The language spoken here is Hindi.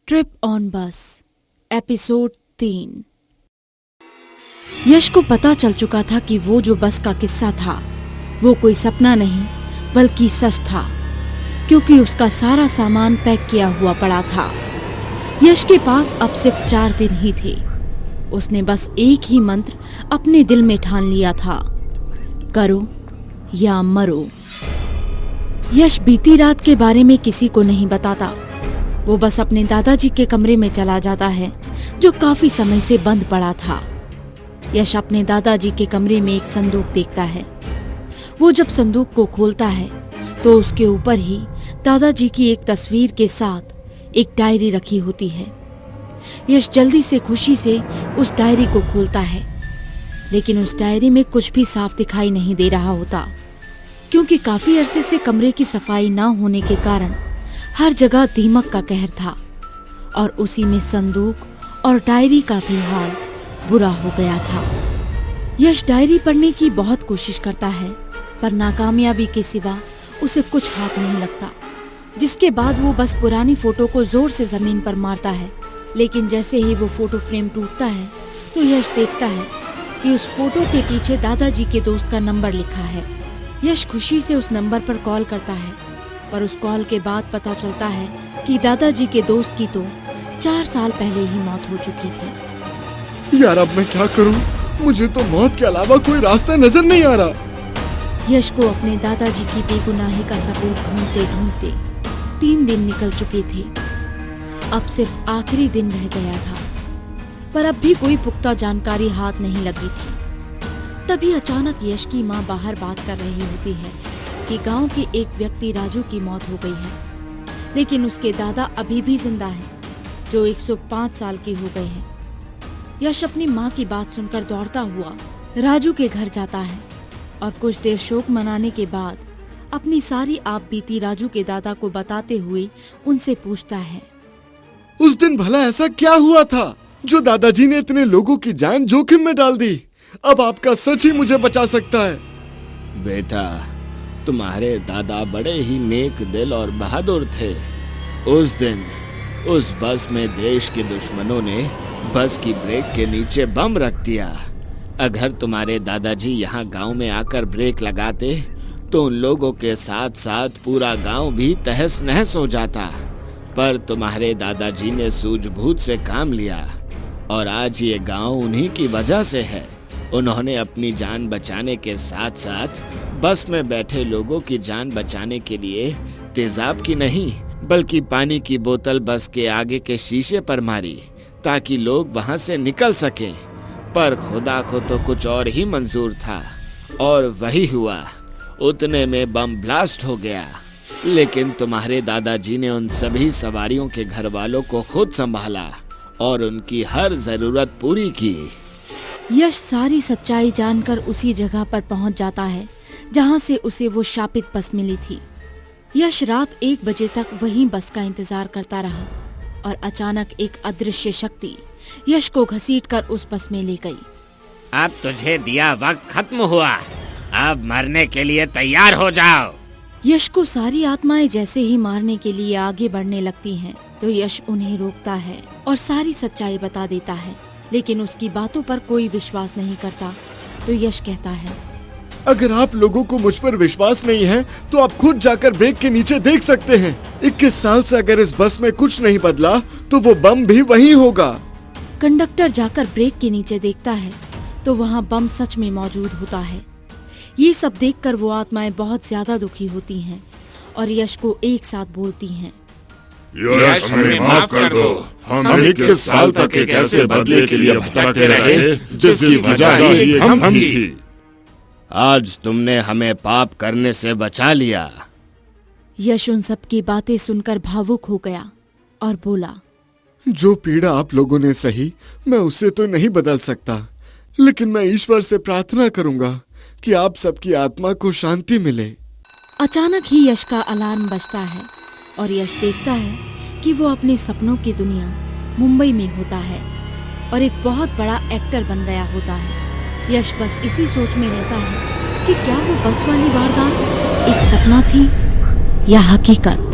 ट्रिप ऑन बस एपिसोड 3। यश को पता चल चुका था कि वो जो बस का किस्सा था वो कोई सपना नहीं बल्कि सच था, क्योंकि उसका सारा सामान पैक किया हुआ पड़ा था। यश के पास अब सिर्फ 4 दिन ही थे। उसने बस एक ही मंत्र अपने दिल में ठान लिया था, करो या मरो। यश बीती रात के बारे में किसी को नहीं बताता। वो बस अपने दादाजी के कमरे में चला जाता है जो काफी समय से बंद पड़ा था। यश अपने दादाजी के कमरे में एक संदूक देखता है। वो जब संदूक को खोलता है तो उसके ऊपर ही दादाजी की एक तस्वीर के साथ एक डायरी रखी होती है। यश जल्दी से खुशी से उस डायरी को खोलता है, लेकिन उस डायरी में कुछ भी साफ दिखाई नहीं दे रहा होता, क्योंकि काफी अरसे से कमरे की सफाई ना होने के कारण हर जगह दीमक का कहर था और उसी में संदूक और डायरी का भी हाल बुरा हो गया था। यश डायरी पढ़ने की बहुत कोशिश करता है, पर नाकामयाबी के सिवा उसे कुछ हाथ नहीं लगता। जिसके बाद वो बस पुरानी फोटो को जोर से जमीन पर मारता है, लेकिन जैसे ही वो फोटो फ्रेम टूटता है तो यश देखता है कि उस फोटो के पीछे दादाजी के दोस्त का नंबर लिखा है। यश खुशी से उस नंबर पर कॉल करता है, पर उस कॉल के बाद पता चलता है कि दादाजी के दोस्त की तो 4 साल पहले ही मौत हो चुकी थी। यार अब मैं क्या करूं? मुझे तो मौत के अलावा कोई रास्ता नजर नहीं आ रहा। यश को अपने दादाजी की बेगुनाही का सबूत ढूंढते ढूंढते 3 दिन निकल चुके थे। अब सिर्फ आखिरी दिन रह गया था, पर अब भी कोई पुख्ता जानकारी हाथ नहीं लगी थी। तभी अचानक यश की माँ बाहर बात कर रही होती है कि गांव के एक व्यक्ति राजू की मौत हो गई है, लेकिन उसके दादा अभी भी जिंदा हैं, जो 105 साल के हो गए हैं। यश अपनी माँ की बात सुनकर दौड़ता हुआ राजू के घर जाता है और कुछ देर शोक मनाने के बाद अपनी सारी आप बीती राजू के दादा को बताते हुए उनसे पूछता है, उस दिन भला ऐसा क्या हुआ था जो दादाजी ने इतने लोगों की जान जोखिम में डाल दी? अब आपका सच ही मुझे बचा सकता है। बेटा, तुम्हारे दादा बड़े ही नेक दिल और बहादुर थे। उस दिन उस बस में देश के दुश्मनों ने बस की ब्रेक के नीचे बम रख दिया। अगर तुम्हारे दादाजी यहाँ गांव में आकर ब्रेक लगाते तो उन लोगों के साथ साथ पूरा गांव भी तहस नहस हो जाता, पर तुम्हारे दादाजी ने सूझबूझ से काम लिया और आज ये गांव उन्हीं की वजह से है। उन्होंने अपनी जान बचाने के साथ साथ बस में बैठे लोगों की जान बचाने के लिए तेजाब की नहीं बल्कि पानी की बोतल बस के आगे के शीशे पर मारी ताकि लोग वहां से निकल सकें। पर खुदा को तो कुछ और ही मंजूर था और वही हुआ। उतने में बम ब्लास्ट हो गया, लेकिन तुम्हारे दादाजी ने उन सभी सवारियों के घर वालों को खुद संभाला और उनकी हर जरूरत पूरी की। यश सारी सच्चाई जानकर उसी जगह पर पहुंच जाता है जहां से उसे वो शापित बस मिली थी। यश रात 1 बजे तक वहीं बस का इंतजार करता रहा और अचानक एक अदृश्य शक्ति यश को घसीटकर उस बस में ले गई। अब तुझे दिया वक्त खत्म हुआ, अब मरने के लिए तैयार हो जाओ। यश को सारी आत्माएं जैसे ही मारने के लिए आगे बढ़ने लगती हैं, तो यश उन्हें रोकता है और सारी सच्चाई बता देता है, लेकिन उसकी बातों पर कोई विश्वास नहीं करता। तो यश कहता है, अगर आप लोगों को मुझ पर विश्वास नहीं है तो आप खुद जाकर ब्रेक के नीचे देख सकते हैं। 21 साल से अगर इस बस में कुछ नहीं बदला तो वो बम भी वहीं होगा। कंडक्टर जाकर ब्रेक के नीचे देखता है तो वहाँ बम सच में मौजूद होता है। ये सब देखकर वो आत्माएं बहुत ज्यादा दुखी होती हैं और यश को एक साथ बोलती हैं, यश हमें माफ कर दो। हम 21 साल तक एक ऐसे बदले के लिए भटकते रहे जिसकी वजह ही हम थी। आज तुमने हमें पाप करने से बचा लिया। यश उन सब की बातें सुनकर भावुक हो गया और बोला, जो पीड़ा आप लोगों ने सही मैं उसे तो नहीं बदल सकता, लेकिन मैं ईश्वर से प्रार्थना करूंगा कि आप सबकी आत्मा को शांति मिले। अचानक ही यश का अलार्म बजता है और यश देखता है कि वो अपने सपनों की दुनिया मुंबई में होता है और एक बहुत बड़ा एक्टर बन गया होता है। यश बस इसी सोच में रहता है कि क्या वो बस वाली वारदात एक सपना थी या हकीकत।